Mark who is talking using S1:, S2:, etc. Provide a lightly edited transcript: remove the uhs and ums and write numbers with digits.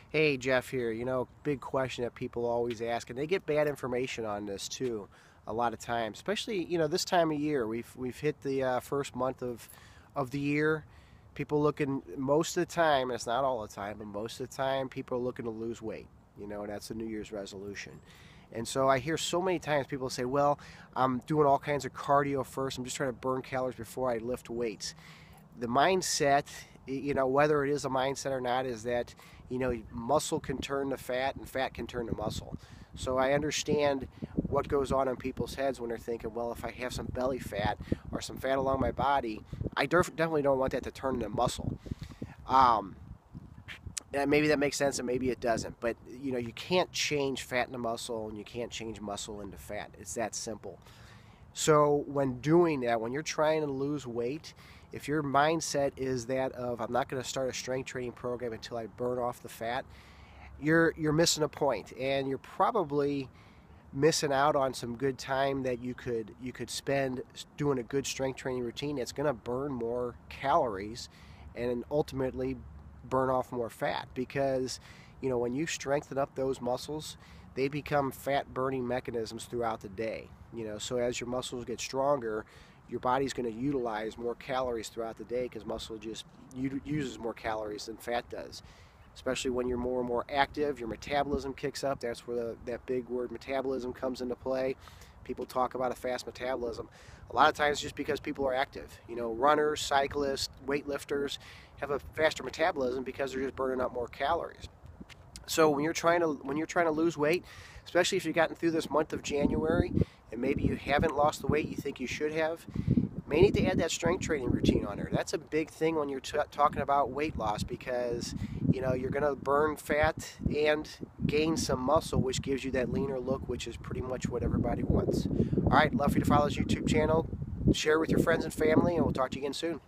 S1: Hey, Jeff here. Big question that people always ask, and they get bad information on this too, a lot of times. Especially, this time of year. We've hit the first month of the year. People looking most of the time, and it's not all the time, but most of the time, people are looking to lose weight. And that's the New Year's resolution. And so I hear so many times people say, "Well, I'm doing all kinds of cardio first. I'm just trying to burn calories before I lift weights." The mindset, whether it is a mindset or not, is that, muscle can turn to fat and fat can turn to muscle. So I understand what goes on in people's heads when they're thinking, well, if I have some belly fat or some fat along my body, I definitely don't want that to turn into muscle. Um, and maybe that makes sense and maybe it doesn't. But, you can't change fat into muscle and you can't change muscle into fat. It's that simple. So when doing that, when you're trying to lose weight, if your mindset is that of I'm not going to start a strength training program until I burn off the fat, you're missing a point, and you're probably missing out on some good time that you could spend doing a good strength training routine that's going to burn more calories and ultimately burn off more fat because when you strengthen up those muscles, they become fat burning mechanisms throughout the day. So as your muscles get stronger, your body's going to utilize more calories throughout the day because muscle just uses more calories than fat does. Especially when you're more and more active, your metabolism kicks up. That's where that big word metabolism comes into play. People talk about a fast metabolism. A lot of times just because people are active. Runners, cyclists, weightlifters have a faster metabolism because they're just burning up more calories. So when you're trying to lose weight, especially if you've gotten through this month of January and maybe you haven't lost the weight you think you should have, may need to add that strength training routine on there. That's a big thing when you're talking about weight loss because you're going to burn fat and gain some muscle, which gives you that leaner look, which is pretty much what everybody wants. All right, love for you to follow this YouTube channel, share with your friends and family, and we'll talk to you again soon.